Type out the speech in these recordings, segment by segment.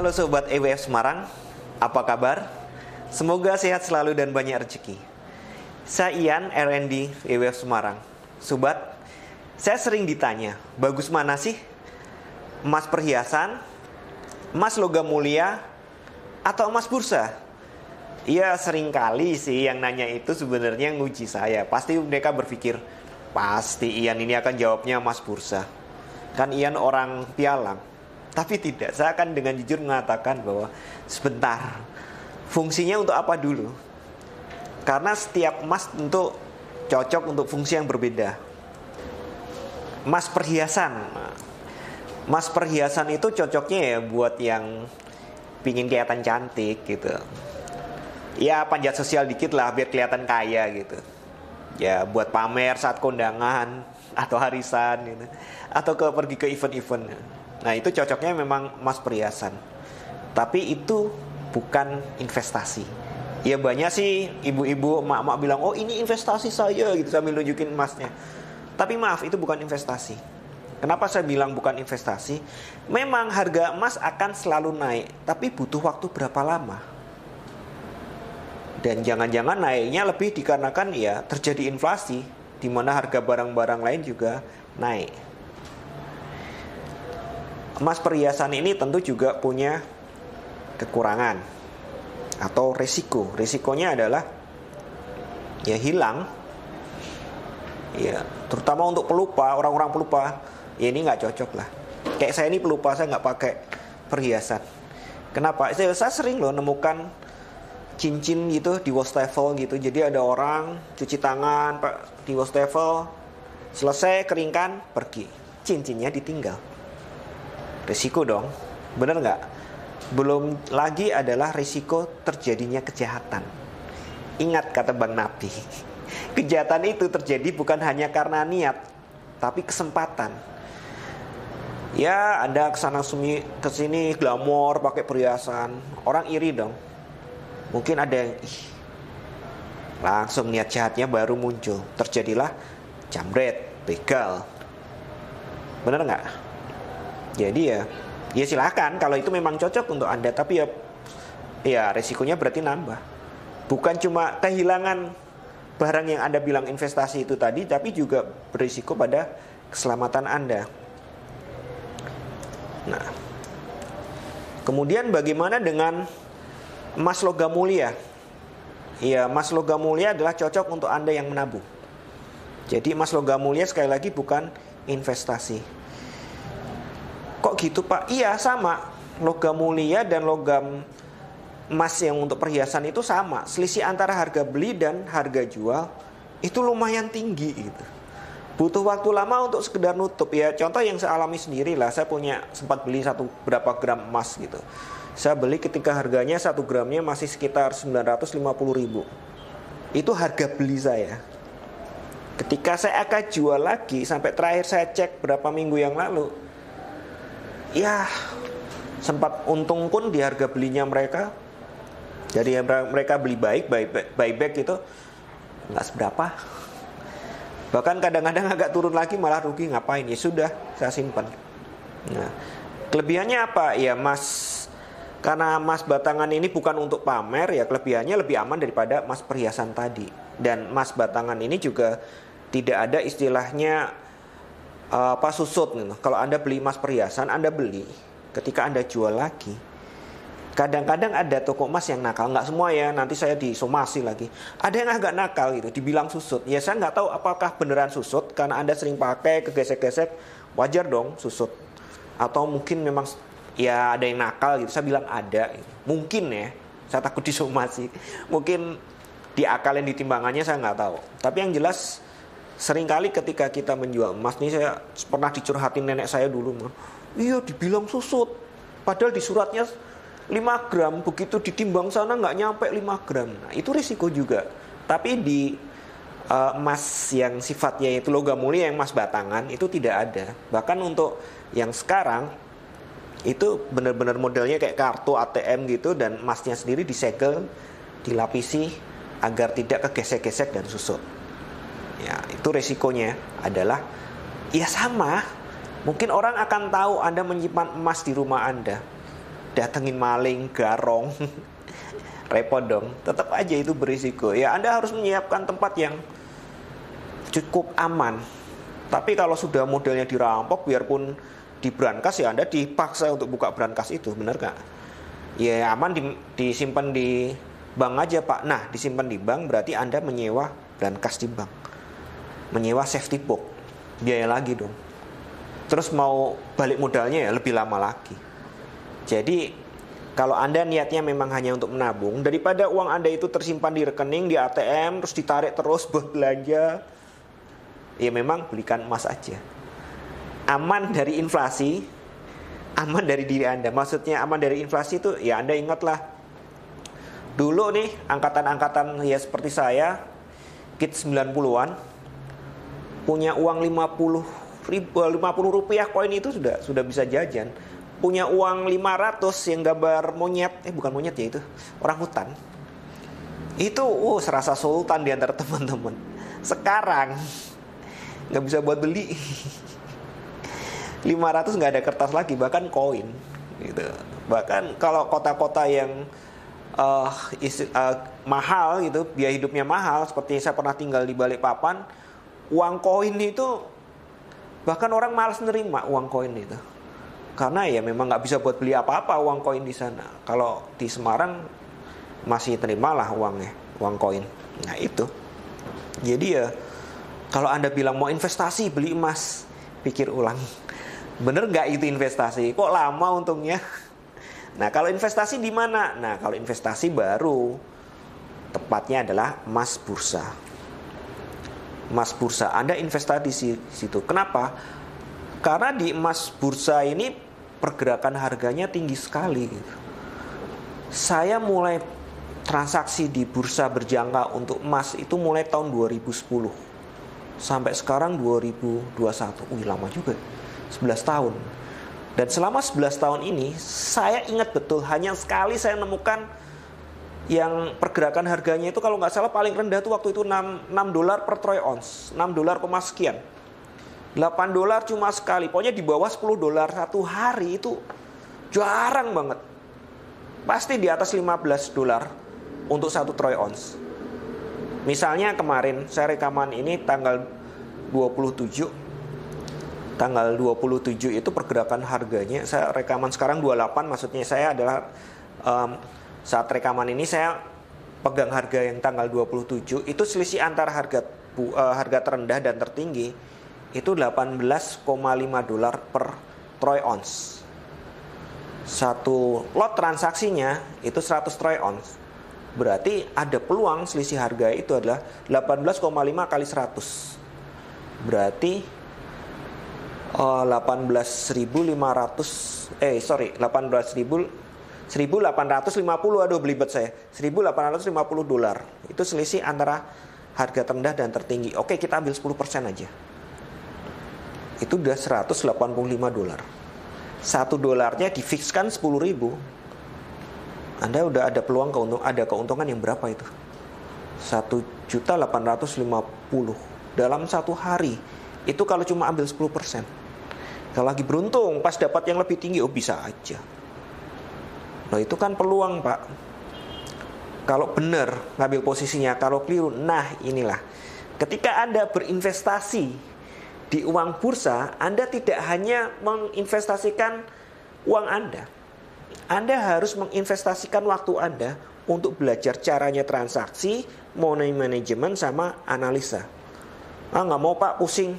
Halo Sobat EWF Semarang, apa kabar? Semoga sehat selalu dan banyak rezeki. Saya Ian, R&D EWF Semarang. Sobat, saya sering ditanya, bagus mana sih? Emas perhiasan, emas logam mulia, atau emas bursa? Ya sering kali sih yang nanya itu sebenarnya nguji saya. Pasti mereka berpikir, pasti Ian ini akan jawabnya emas bursa. Kan Ian orang pialang. Tapi tidak, saya akan dengan jujur mengatakan bahwa sebentar, fungsinya untuk apa dulu? Karena setiap emas tentu cocok untuk fungsi yang berbeda. Emas perhiasan. Emas perhiasan itu cocoknya ya buat yang pingin kelihatan cantik gitu. Ya panjat sosial dikit lah biar kelihatan kaya gitu. Ya buat pamer saat kondangan atau harisan gitu. Atau pergi ke event-event. Nah itu cocoknya memang emas perhiasan. Tapi itu bukan investasi. Ya banyak sih ibu-ibu, emak-emak bilang, oh ini investasi saya gitu sambil nunjukin emasnya. Tapi maaf, itu bukan investasi. Kenapa saya bilang bukan investasi? Memang harga emas akan selalu naik, tapi butuh waktu berapa lama? Dan jangan-jangan naiknya lebih dikarenakan ya terjadi inflasi, di mana harga barang-barang lain juga naik. Emas perhiasan ini tentu juga punya kekurangan atau resiko. Resikonya adalah ya hilang. Ya, terutama untuk pelupa, orang-orang pelupa, ya ini nggak cocok lah. Kayak saya ini pelupa, saya nggak pakai perhiasan. Kenapa? Saya sering loh nemukan cincin gitu di wastafel gitu. Jadi ada orang cuci tangan di wastafel, selesai keringkan, pergi, cincinnya ditinggal. Risiko dong, bener nggak? Belum lagi adalah risiko terjadinya kejahatan. Ingat kata Bang Nabi, kejahatan itu terjadi bukan hanya karena niat, tapi kesempatan. Ya, Anda kesini glamor pakai perhiasan, orang iri dong. Mungkin ada yang langsung niat jahatnya baru muncul. Terjadilah jambret, begal. Bener nggak? Jadi ya silakan kalau itu memang cocok untuk Anda, tapi ya resikonya berarti nambah. Bukan cuma kehilangan barang yang Anda bilang investasi itu tadi, tapi juga berisiko pada keselamatan Anda. Nah, kemudian bagaimana dengan emas logam mulia? Ya, emas logam mulia adalah cocok untuk Anda yang menabung. Jadi emas logam mulia sekali lagi bukan investasi. Kok gitu Pak? Iya sama. Logam mulia dan logam emas yang untuk perhiasan itu sama. Selisih antara harga beli dan harga jual itu lumayan tinggi gitu. Butuh waktu lama untuk sekedar nutup ya. Contoh yang saya alami sendiri lah. Saya sempat beli berapa gram emas gitu. Saya beli ketika harganya 1 gramnya masih sekitar 950.000. Itu harga beli saya. Ketika saya akan jual lagi, sampai terakhir saya cek berapa minggu yang lalu, ya sempat untung pun di harga belinya mereka. Jadi mereka beli buyback itu nggak seberapa. Bahkan kadang-kadang agak turun lagi malah rugi. Ngapain? Ya sudah, saya simpan. Nah, kelebihannya apa? Ya karena emas batangan ini bukan untuk pamer, ya kelebihannya lebih aman daripada emas perhiasan tadi. Dan emas batangan ini juga tidak ada istilahnya susut gitu. Kalau Anda beli emas perhiasan, Anda beli, ketika Anda jual lagi, kadang-kadang ada toko emas yang nakal. Nggak semua ya, nanti saya disomasi lagi. Ada yang agak nakal gitu, dibilang susut. Ya saya nggak tahu apakah beneran susut, karena Anda sering pakai, kegesek-gesek, wajar dong susut. Atau mungkin memang ya ada yang nakal gitu, saya bilang ada gitu. Mungkin ya, saya takut disomasi. Mungkin diakalin di timbangannya, saya nggak tahu. Tapi yang jelas, seringkali ketika kita menjual emas nih, saya pernah dicurhatin nenek saya dulu, iya dibilang susut, padahal di suratnya 5 gram, begitu ditimbang sana nggak nyampe 5 gram. Nah, itu risiko juga. Tapi di emas yang sifatnya itu logam mulia, yang emas batangan, itu tidak ada. Bahkan untuk yang sekarang itu benar-benar modelnya kayak kartu ATM gitu, dan emasnya sendiri disegel, dilapisi agar tidak kegesek-gesek dan susut. Ya, itu resikonya adalah ya sama. Mungkin orang akan tahu Anda menyimpan emas di rumah Anda. datengin maling, garong, repot dong. Tetap aja itu berisiko. Ya Anda harus menyiapkan tempat yang cukup aman. Tapi kalau sudah modelnya dirampok, biarpun di brankas ya Anda dipaksa untuk buka brankas itu, benar gak? Ya aman disimpan di bank aja Pak. Nah disimpan di bank berarti Anda menyewa brankas di bank, menyewa safety box, biaya lagi dong. Terus mau balik modalnya ya lebih lama lagi. Jadi kalau Anda niatnya memang hanya untuk menabung, daripada uang Anda itu tersimpan di rekening, di ATM, terus ditarik terus buat belanja, ya memang belikan emas aja. Aman dari inflasi, aman dari diri Anda. Maksudnya aman dari inflasi itu ya Anda ingatlah dulu nih angkatan-angkatan ya seperti saya, kids 90-an, punya uang 50 rupiah koin itu sudah bisa jajan. Punya uang 500 yang gambar monyet, bukan monyet ya, itu orang hutan. Itu serasa sultan di antara teman-teman. Sekarang nggak bisa buat beli. 500 nggak ada kertas lagi, bahkan koin gitu. Bahkan kalau kota-kota yang mahal gitu, biaya hidupnya mahal, seperti saya pernah tinggal di Balikpapan, uang koin itu bahkan orang malas nerima uang koin itu, karena ya memang nggak bisa buat beli apa-apa uang koin di sana. Kalau di Semarang masih terimalah uangnya, uang koin. Nah itu, jadi ya kalau Anda bilang mau investasi beli emas, pikir ulang, bener nggak itu investasi? Kok lama untungnya? Nah kalau investasi di mana? Nah kalau investasi baru tepatnya adalah emas bursa. Emas bursa, Anda investasi di situ. Kenapa? Karena di emas bursa ini pergerakan harganya tinggi sekali gitu. Saya mulai transaksi di bursa berjangka untuk emas itu mulai tahun 2010 sampai sekarang 2021. Lama juga, 11 tahun. Dan selama 11 tahun ini saya ingat betul, hanya sekali saya menemukan yang pergerakan harganya itu kalau nggak salah paling rendah tuh waktu itu 6 dolar per troy ounce, 6 dolar sekian. 8 dolar cuma sekali, pokoknya di bawah 10 dolar satu hari itu jarang banget. Pasti di atas 15 dolar untuk satu troy ounce. Misalnya kemarin saya rekaman ini tanggal 27 itu pergerakan harganya, saya rekaman sekarang 28, maksudnya saya adalah saat rekaman ini saya pegang harga yang tanggal 27, itu selisih antara harga terendah dan tertinggi itu 18,5 dolar per troy ounce. Satu lot transaksinya itu 100 troy ounce. Berarti ada peluang selisih harga itu adalah 18,5 kali 100. Berarti 18.850, aduh belibet saya, 1.850 dolar. Itu selisih antara harga terendah dan tertinggi. Oke, kita ambil 10% aja. Itu udah 185 dolar. 1 dolarnya difikskan 10.000. Anda udah ada peluang keuntungan yang berapa itu? 1.850 dalam satu hari. Itu kalau cuma ambil 10%. Kalau lagi beruntung pas dapat yang lebih tinggi, bisa aja. Nah itu kan peluang Pak. Kalau benar ngambil posisinya, kalau keliru, nah inilah. Ketika Anda berinvestasi di uang bursa, Anda tidak hanya menginvestasikan uang Anda. Anda harus menginvestasikan waktu Anda untuk belajar caranya transaksi, money management, sama analisa. Nggak mau Pak, pusing.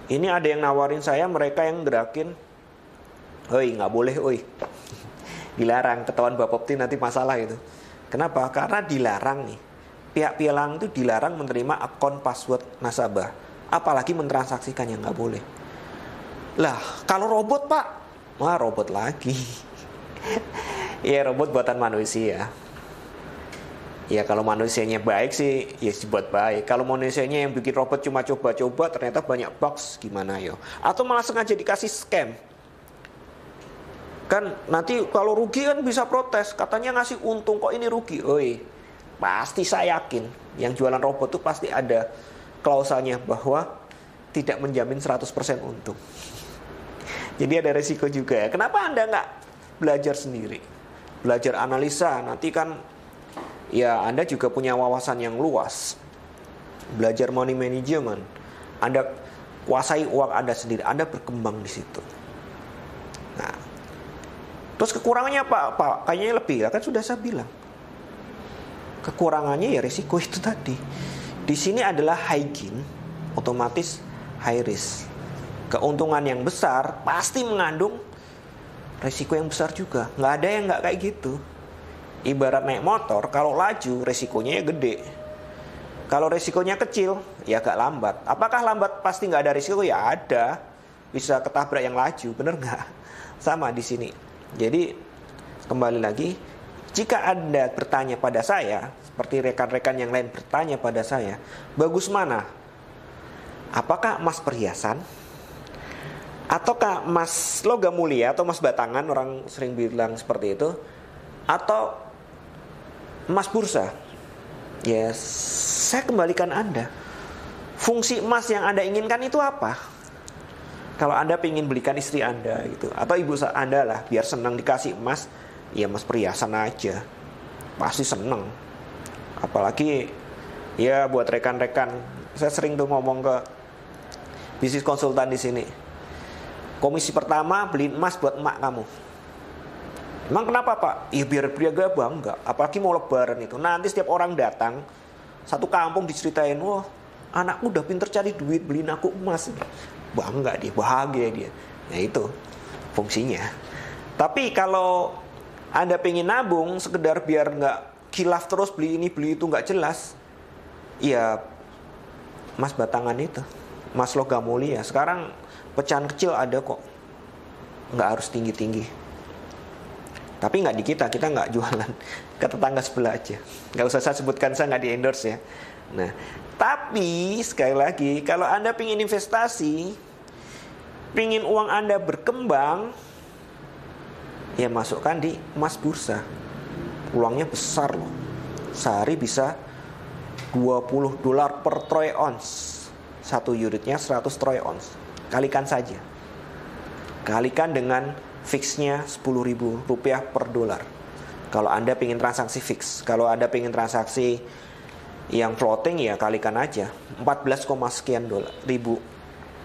Ini ada yang nawarin saya, mereka yang gerakin. Nggak boleh, dilarang, ketahuan Bapepti nanti masalah itu. Kenapa? Karena dilarang nih. Pihak pialang itu dilarang menerima akun password nasabah, apalagi mentransaksikan, yang nggak boleh. Lah, kalau robot Pak, robot lagi. Ya robot buatan manusia. Ya kalau manusianya baik sih, ya dibuat baik. Kalau manusianya yang bikin robot cuma coba-coba, ternyata banyak bugs, gimana yo? Atau malah sengaja dikasih scam. Kan nanti kalau rugi kan bisa protes, katanya ngasih untung, kok ini rugi. Pasti saya yakin yang jualan robot tuh pasti ada klausalnya bahwa tidak menjamin 100% untung. Jadi ada resiko juga ya. Kenapa Anda nggak belajar sendiri, belajar analisa. Nanti kan ya Anda juga punya wawasan yang luas, belajar money management, Anda kuasai uang Anda sendiri, Anda berkembang di situ. Nah, terus kekurangannya Pak, kayaknya lebih, kan sudah saya bilang. Kekurangannya ya risiko itu tadi. Di sini adalah high gain, otomatis high risk. Keuntungan yang besar pasti mengandung risiko yang besar juga. Nggak ada yang nggak kayak gitu. Ibarat naik motor, kalau laju risikonya ya gede. Kalau risikonya kecil, ya agak lambat. Apakah lambat pasti nggak ada risiko? Ya ada. Bisa ketabrak yang laju, bener nggak? Sama di sini. Jadi kembali lagi, jika Anda bertanya pada saya, seperti rekan-rekan yang lain bertanya pada saya, bagus mana? Apakah emas perhiasan? Ataukah emas logam mulia atau emas batangan, orang sering bilang seperti itu, atau emas bursa? Ya, saya kembalikan Anda. Fungsi emas yang Anda inginkan itu apa? Kalau Anda ingin belikan istri Anda gitu, atau ibu Anda lah, biar senang dikasih emas, ya emas perhiasan aja. Pasti senang. Apalagi ya buat rekan-rekan, saya sering tuh ngomong ke bisnis konsultan di sini. Komisi pertama beliin emas buat emak kamu. Emang kenapa Pak? Ya biar dia bangga. Apalagi mau lebaran itu. Nanti setiap orang datang, satu kampung diceritain, wah anakku udah pinter cari duit, beliin aku emas. Bangga dia, bahagia dia. Nah itu fungsinya. Tapi kalau Anda pengen nabung sekedar biar nggak khilaf terus, beli ini beli itu nggak jelas, ya emas batangan itu, emas logam mulia. Sekarang pecahan kecil ada kok, nggak harus tinggi-tinggi. Tapi nggak di kita nggak jualan, ke tetangga sebelah aja. Nggak usah saya sebutkan, saya nggak di endorse ya. Nah, tapi sekali lagi, kalau Anda pingin investasi, pingin uang Anda berkembang, ya masukkan di emas bursa. Uangnya besar loh. Sehari bisa $20 per troy ounce. Satu unitnya 100 troy ounce. Kalikan saja. Kalikan dengan fixnya Rp10.000 per dolar. Kalau Anda pengen transaksi fix. Kalau Anda pengen transaksi yang floating, ya kalikan aja 14, sekian ribu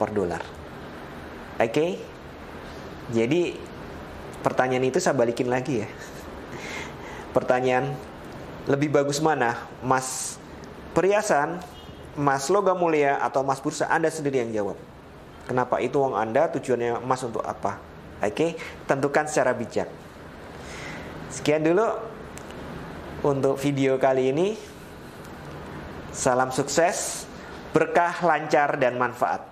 per dolar. Oke? Jadi pertanyaan itu saya balikin lagi ya. Pertanyaan, lebih bagus mana? Emas perhiasan, emas logam mulia, atau emas bursa? Anda sendiri yang jawab. Kenapa? Itu uang Anda, tujuannya emas untuk apa? Oke, tentukan secara bijak. Sekian dulu untuk video kali ini. Salam sukses, berkah, lancar, dan manfaat.